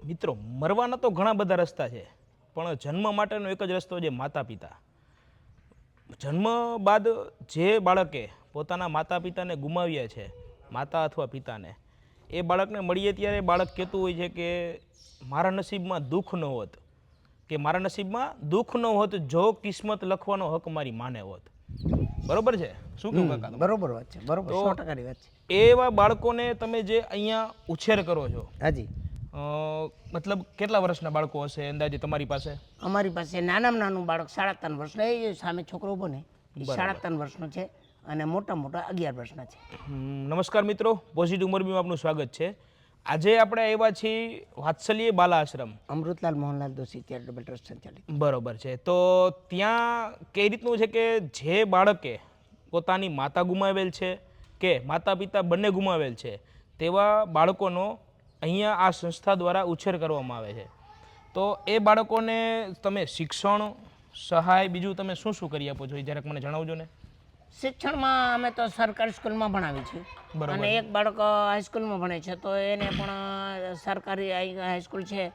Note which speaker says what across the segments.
Speaker 1: મિત્રો મરવાના તો ઘણા બધા રસ્તા છે, પણ જન્મ માટેનો એક જ રસ્તો છે માતા પિતા. જન્મ બાદ જે બાળકે પોતાના માતા પિતાને ગુમાવ્યા છે, માતા અથવા પિતાને, એ બાળકને મળીએ ત્યારે બાળક કહેતું હોય છે કે મારા નસીબમાં દુઃખ ન હોત, કે મારા નસીબમાં દુઃખ ન હોત જો કિસ્મત લખવાનો હક મારી માને હોત. બરોબર છે? શું કહું કાકા?
Speaker 2: બરોબર વાત છે, બરોબર, 100%ની વાત છે.
Speaker 1: એવા બાળકોને તમે જે અહીંયા ઉછેર કરો છો,
Speaker 2: હાજી,
Speaker 1: મતલબ કેટલા વર્ષના બાળકો હશે અંદાજે તમારી પાસે?
Speaker 2: અમારી પાસે નાનામાં નાનું બાળક 3.5 વર્ષનો, એ સામે છોકરો ઉભો ને, એ 3.5 વર્ષનો છે, અને મોટા 11 વર્ષના છે.
Speaker 1: નમસ્કાર મિત્રો, પોઝિટિવ મોરબીમાં આપનું સ્વાગત છે. આજે આપણે આવ્યા છીએ વાત્સલ્ય બાલ આશ્રમ,
Speaker 2: અમૃતલાલ મોહનલાલ દોશી ચેરિટેબલ ટ્રસ્ટ સંચાલિત.
Speaker 1: બરોબર છે. તો ત્યાં કઈ રીતનું છે કે જે બાળકે પોતાની માતા ગુમાવેલ છે કે માતા પિતા બંને ગુમાવેલ છે, તેવા બાળકોનો અહીંયા આ સંસ્થા દ્વારા ઉછેર કરવામાં આવે છે. તો એ બાળકોને તમે શિક્ષણ, સહાય, બીજું તમે શું શું કરી આપો છો એ જરાક મને જણાવજો ને.
Speaker 2: શિક્ષણમાં અમે તો સરકારી સ્કૂલમાં ભણાવી છીએ, અને એક બાળક હાઈસ્કૂલમાં ભણે છે, તો એને પણ સરકારી હાઈસ્કૂલ છે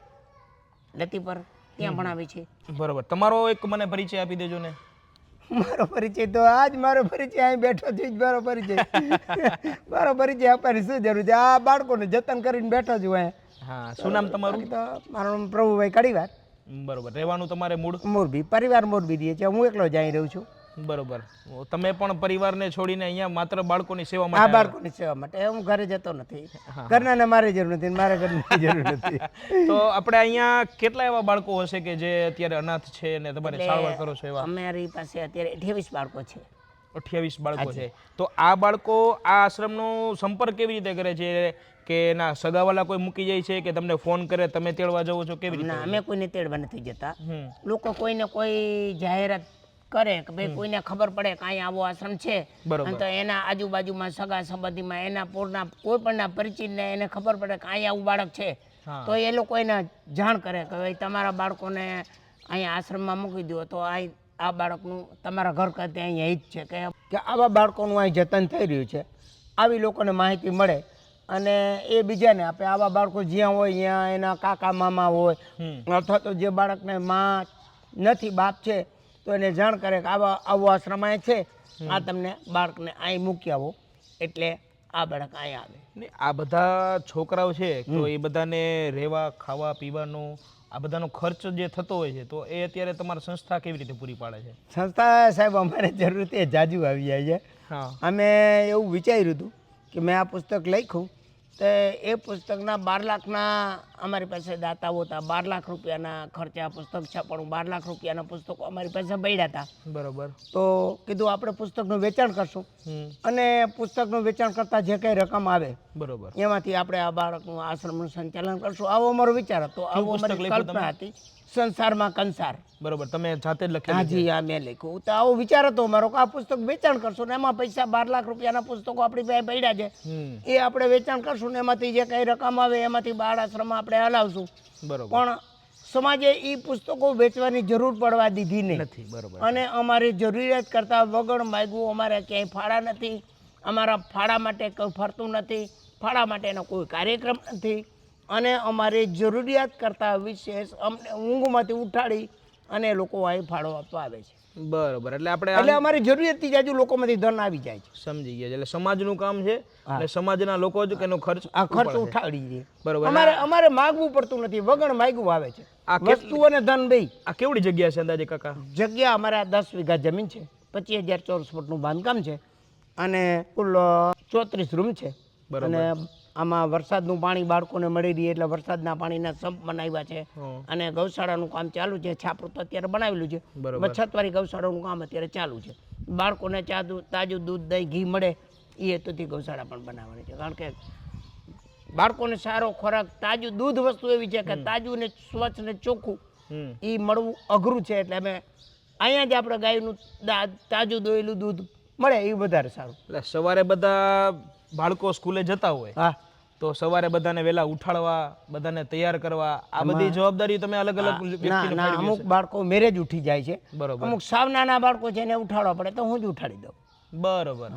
Speaker 2: લતીપર, ત્યાં ભણાવી છે.
Speaker 1: બરોબર. તમારો એક મને પરિચય આપી દેજો ને.
Speaker 2: મારો પરિચય તો આજ મારો પરિચય અહીં બેઠો છું, મારો પરિચય મારો પરિચય આપવાની શું જરૂર છે? આ બાળકોને જતન કરીને બેઠો છું અહીંયા.
Speaker 1: હા, શું નામ તમારું?
Speaker 2: તો મારું નામ પ્રભુભાઈ કડીવાર.
Speaker 1: બરોબર. રહેવાનું તમારે મૂળ
Speaker 2: મોરબી, પરિવાર મોરબી રહે છે, હું એકલો જ અહીં રહું છું.
Speaker 1: બરોબર. તમે પણ પરિવારને છોડીને અહીંયા માત્ર બાળકોની સેવા
Speaker 2: આ
Speaker 1: માટે?
Speaker 2: બાળકોની સેવા માટે. હું ઘરે જતો નથી, ઘરનાને મારે જરૂર નથી, મારે ઘરની જરૂર નથી.
Speaker 1: તો આપણે અહીંયા કેટલા એવા બાળકો હશે કે જે અત્યારે અનાથ છે ને તમારે સારવાર કરો છો એવા?
Speaker 2: અમારી પાસે અત્યારે 28 બાળકો છે.
Speaker 1: 28 બાળકો છે. તો આ બાળકો આ આશ્રમનો સંપર્ક કેવી રીતે કરે છે? કે એના સગાવાલા કોઈ મૂકી જાય છે કે તમને ફોન કરે, તમે તેડવા જાઓ છો, કેવી રીતે?
Speaker 2: ના, અમે કોઈને તેડવા નથી જતા. લોકો કોઈને કોઈ જાહેરાત કરે કે ભાઈ કોઈને ખબર પડે કે અહીંયા આવો આશ્રમ છે, અને તો એના આજુબાજુમાં સગા સંબંધીમાં એના પૂરના કોઈ પણ પરિચિતને એને ખબર પડે કે અહીંયા આવું બાળક છે, તો એ લોકો એને જાણ કરે કે ભાઈ તમારા બાળકોને અહીંયા આશ્રમમાં મૂકી દો, તો આ બાળકનું તમારા ઘર ખાતે અહીંયા જ છે કે આવા બાળકોનું અહીં જતન થઈ રહ્યું છે. આવી લોકોને માહિતી મળે અને એ બીજાને આપે. આવા બાળકો જ્યાં હોય ત્યાં એના કાકા મામા હોય, અથવા તો જે બાળકને માં નથી, બાપ છે, તો એને જાણ કરે કે આવો આશ્રમ અહીં છે, આ તમને બાળકને અહીં મૂકી આવો, એટલે આ બાળક અહીં આવે.
Speaker 1: આ બધા છોકરાઓ છે તો એ બધાને રહેવા, ખાવા, પીવાનો આ બધાનો ખર્ચ જે થતો હોય છે, તો એ અત્યારે તમારી સંસ્થા કેવી રીતે પૂરી પાડે છે?
Speaker 2: સંસ્થા સાહેબ અમારે જરૂર તે જાજુ આવી જાય છે. અમે એવું વિચાર્યું હતું કે મેં આ પુસ્તક લખ્યું, તો એ પુસ્તકના 12 લાખના અમારી પાસે દાતાઓ હતા. 12 લાખ રૂપિયાના ખર્ચે આ પુસ્તક છાપવાનું. 12 લાખ રૂપિયાના પુસ્તકો અમારી પાસે પડ્યા હતા.
Speaker 1: બરોબર.
Speaker 2: તો કીધું આપણે પુસ્તકનું વેચાણ કરશું, અને પુસ્તકનું વેચાણ કરતા જે કંઈ રકમ આવે, બરોબર, એમાંથી આપણે આ બાળકનું આશ્રમનું સંચાલન કરશું. આવો અમારો વિચાર હતો, આવો અમારી કલ્પના હતી. સંસારમાં કંસાર.
Speaker 1: બરોબર. તમે જાતે જ લખ્યું?
Speaker 2: હાજી, આ મેં લખ્યું. તો આવો વિચાર હતો અમારો કે આ પુસ્તક વેચાણ કરશું, ને એમાં પૈસા 12 લાખ રૂપિયાના પુસ્તકો આપણી પાસે પડ્યા છે, એ આપણે વેચાણ કરશું, ને એમાંથી જે કઈ રકમ આવે એમાંથી બાળ આશ્રમ આપણે હલાવશું. બરોબર. પણ સમાજે એ પુસ્તકો વેચવાની જરૂર પડવા દીધી નથી. બરોબર. અને અમારી જરૂરિયાત કરતા વગર માગ્યું. અમારે ક્યાંય ફાળા નથી, અમારા ફાળા માટે કોઈ ફરતું નથી, ફાળા માટેનો કોઈ કાર્યક્રમ નથી, અને અમારી જરૂરિયાત કરતાં વિશેષ અમને ઊંઘમાંથી ઉઠાડી અને લોકો અહીં ફાળો આપવા આવે છે.
Speaker 1: બરોબર. એટલે
Speaker 2: અમારી જરૂરિયાતથી જાજુ લોકોમાંથી ધન આવી જાય છે.
Speaker 1: સમજી ગયા. એટલે સમાજનું કામ છે, એટલે સમાજના લોકો જ એનો ખર્ચ
Speaker 2: ઉઠાડી દે.
Speaker 1: બરોબર.
Speaker 2: અમારે માગવું પડતું નથી, વગર માગ્યું આવે છે. આ વસ્તુ અને ધન બે.
Speaker 1: આ કેવડી જગ્યા છે અંદાજે કાકા?
Speaker 2: જગ્યા અમારે 10 વીઘા જમીન છે, 25,000 ચોરસ ફૂટનું બાંધકામ છે, અને કુલ 34 રૂમ છે. અને આમાં વરસાદનું પાણી બાળકોને મળી રહે એટલે વરસાદના પાણીના સંપ બનાવ્યા છે, અને ગૌશાળાનું કામ ચાલુ છે. છાપરું તો અત્યારે બનાવેલું છે, છતવાળી ગૌશાળાનું કામ અત્યારે ચાલુ છે. બાળકોને તાજું દૂધ, દહીં, ઘી મળે એ હેતુથી ગૌશાળા પણ બનાવવાની છે. કારણ કે બાળકોને સારો ખોરાક, તાજું દૂધ વસ્તુ એવી છે કે તાજું ને સ્વચ્છ ને ચોખ્ખું એ મળવું અઘરું છે. એટલે અમે અહીંયા જ આપણે ગાયનું તાજું દોયેલું દૂધ મળે એ વધારે સારું.
Speaker 1: એટલે સવારે બધા બાળકો સ્કૂલે જતા હોય,
Speaker 2: હા,
Speaker 1: તો સવારે બધાને વહેલા ઉઠાડવા, બધાને તૈયાર કરવા, આ બધી જવાબદારી તમે અલગ અલગ વ્યક્તિને
Speaker 2: ના, અમુક બાળકો મેરેજ ઉઠી જાય છે.
Speaker 1: બરોબર.
Speaker 2: અમુક સાવ નાના બાળકો છે એને ઉઠાડવા પડે તો હું જ ઉઠાડી દઉં.
Speaker 1: બરોબર.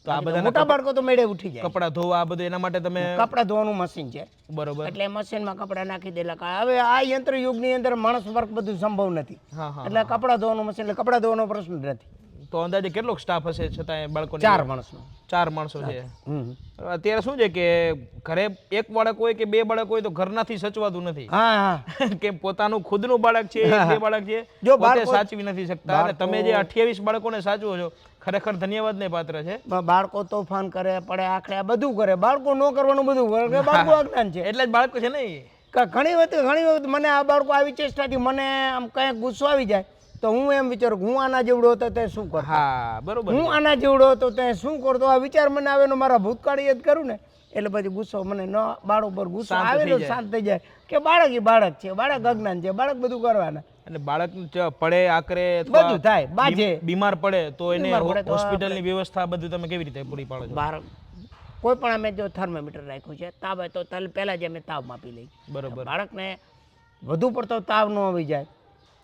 Speaker 1: તો આ બધા
Speaker 2: મોટા બાળકો તો મેળે ઉઠી જાય.
Speaker 1: કપડાં ધોવા આ બધું એના માટે તમે
Speaker 2: કપડાં ધોવાનું મશીન છે,
Speaker 1: બરોબર.
Speaker 2: એટલે મશીનમાં કપડાં નાખી દેલા. હવે આ યંત્ર યુગની અંદર માણસ વર્ક બધું સંભવ નથી,
Speaker 1: હા હા.
Speaker 2: એટલે કપડાં ધોવાનું મશીન, એટલે કપડાં ધોવાનો પ્રશ્ન જ નથી.
Speaker 1: તો અંદાજે કેટલો સ્ટાફ હશે છતાં બાળકો?
Speaker 2: 4 માણસનો.
Speaker 1: 4 માણસો છે. અત્યારે શું છે કે ઘરે એક બાળક હોય કે 2 બાળક હોય તો ઘરનાથી સચવાતું નથી.
Speaker 2: હા હા.
Speaker 1: કે પોતાનું ખુદનું બાળક છે, 2 બાળક છે,
Speaker 2: જો
Speaker 1: પોતે સાચવી નથી શકતા, અને તમે જે 28 બાળકોને સાચવો છો, ખરેખર ધન્યવાદને પાત્ર છે.
Speaker 2: બાળકો તોફાન કરે, પડે આખરે, આ બધું કરે. બાળકો ન કરવાનું બધું કરે, બાળકો અજ્ઞાન છે.
Speaker 1: એટલે જ બાળકો છે ને એ.
Speaker 2: ઘણી વખત મને આ બાળકો આવી ચેષ્ટાથી મને આમ કંઈક ગુસ્સો આવી જાય તો હું એમ વિચારું હું આના જેવડો હતો તે શું કરતો.
Speaker 1: હા બરોબર.
Speaker 2: હું આના જેવડો હતો તે શું કરતો, આ વિચાર મને આવે ને મારા ભૂતકાળ યાદ કરું ને એટલે પછી ગુસ્સો મને ન, બાળક પર ગુસ્સો આવેલો શાંત થઈ જાય કે બાળક એ બાળક છે, બાળક અજ્ઞાન છે, બાળક બધું કરવાના.
Speaker 1: અને બાળક પડે આકરે
Speaker 2: બધું થાય, બાજે,
Speaker 1: બીમાર પડે તો એને હોસ્પિટલની વ્યવસ્થા બધું તમે કેવી રીતે પૂરી પાડો છો?
Speaker 2: બાળક કોઈ પણ અમે જો થર્મોમીટર રાખ્યું છે, તાવ હોય તો પહેલા જ અમે તાવ માપી લઈએ.
Speaker 1: બરોબર.
Speaker 2: બાળકને વધુ પડતો તાવ ન આવી જાય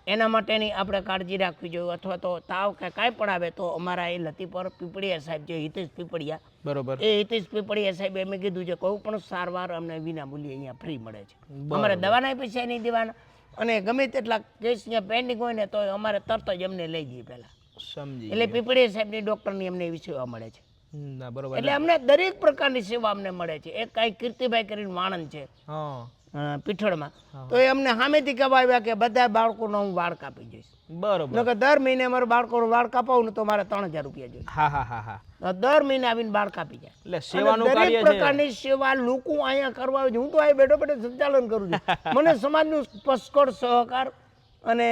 Speaker 2: એના માટેની આપણે કાળજી રાખવી જોઈએ. અથવા તો તાવ કે કાંઈ પણ આવે તો અમારા એ લતીપર પીપળિયા સાહેબ જે હિતેશ પીપળિયા,
Speaker 1: બરોબર,
Speaker 2: એ હિતેશ પીપળિયા સાહેબ એમ કીધું છે કોઈ પણ સારવાર અમને વિના મૂલ્યે અહીંયા ફ્રી મળે છે. અમારે દવાના પૈસા નહીં દેવાના, અને ગમે તેટલા કેસ અહીંયા પેન્ડિંગ હોય ને તો અમારે તરત જ અમને લઈ જઈએ પહેલા.
Speaker 1: સમજી.
Speaker 2: એટલે પીપળિયા સાહેબની ડૉક્ટરની અમને એવી સેવા મળે છે.
Speaker 1: ના બરોબર.
Speaker 2: એટલે અમને દરેક પ્રકારની સેવા અમને મળે છે. એક કાંઈ કીર્તિભાઈ કરીને માણસ છે પીઠળમાં, તો એ અમને સામેથી કહેવા આવ્યા કે બધા બાળકોનો હું વાળ કાપી જઈશ.
Speaker 1: બરોબર.
Speaker 2: એટલે દર મહિને અમારે બાળકોનો વાળ કાપાવું ને તો મારે 3000 રૂપિયા જોઈએ.
Speaker 1: હા હા હા હા.
Speaker 2: તો દર મહિને આવીને બાળ કાપી જાય.
Speaker 1: એટલે સેવાનું
Speaker 2: દરેક
Speaker 1: કાર્ય છે.
Speaker 2: પ્રકારની સેવા લોકો અહીંયા કરવા આવે છે. હું તો અહીં બેઠો બેઠો સંચાલન કરું છું. મને સમાજનું પુષ્કળ સહકાર અને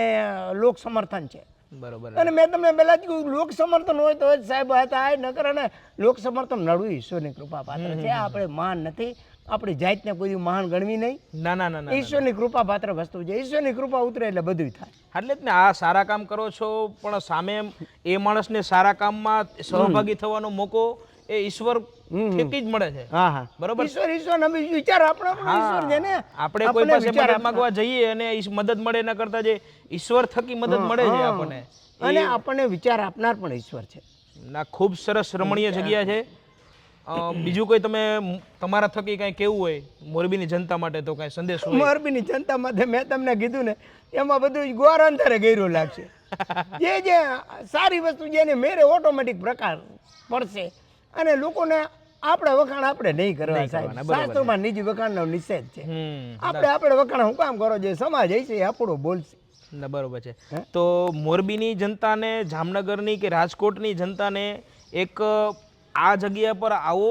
Speaker 2: લોક સમર્થન છે.
Speaker 1: બરોબર.
Speaker 2: અને મેં તમને પહેલા જ કહ્યું લોક સમર્થન હોય તો જ સાહેબ હતા નકર, અને લોક સમર્થન નડવું ઈશ્વરની કૃપા પાત્ર છે. આપણે મહાન નથી, આપણી જાતને કોઈ મહાન ગણવી નહીં.
Speaker 1: ના ના ના.
Speaker 2: ઈશ્વરની કૃપા પાત્ર વસ્તુ છે. ઈશ્વરની કૃપા ઉતરે એટલે બધું થાય.
Speaker 1: એટલે જ ને આ સારા કામ કરો છો, પણ સામે એ માણસને સારા કામમાં સહભાગી થવાનો મોકો એ ઈશ્વર થકી જ મળે છે.
Speaker 2: હા હા
Speaker 1: બરોબર.
Speaker 2: ઈશ્વર વિચાર આપણો પણ ઈશ્વર છે ને.
Speaker 1: આપણે કોઈ પાસે મદદ માંગવા જઈએ અને મદદ મળે એના કરતા જે ઈશ્વર થકી મદદ મળે છે આપણને,
Speaker 2: અને આપણને વિચાર આપનાર પણ ઈશ્વર છે.
Speaker 1: ના ખૂબ સરસ રમણીય જગ્યા છે. બીજું કોઈ તમે તમારા થકી કઈ કેવું હોય મોરબીની જનતા માટે તો કઈ સંદેશ હોય?
Speaker 2: મોરબીની જનતા માટે મેં તમને કીધું ને એમાં બધું ગોર અંધારે ગયરું લાગશે. જે સારી વસ્તુ જેને મેરે ઓટોમેટિક પ્રકાર પડશે, અને લોકોને આપણે વખાણ આપણે નહીં કરવા સાહેબ. શાસ્ત્રોમાં નિજી વખાણનો નિષેધ છે. આપણે વખાણ હું કામ કરો, જે સમાજ હશે એ આપણો બોલશે.
Speaker 1: બરોબર છે. તો મોરબીની જનતાને, જામનગરની કે રાજકોટની જનતાને એક આ જગ્યા પર આવો,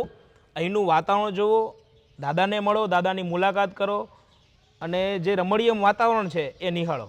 Speaker 1: અહીંનું વાતાવરણ જુઓ, દાદાને મળો, દાદાની મુલાકાત કરો, અને જે રમણીય વાતાવરણ છે એ નિહાળો.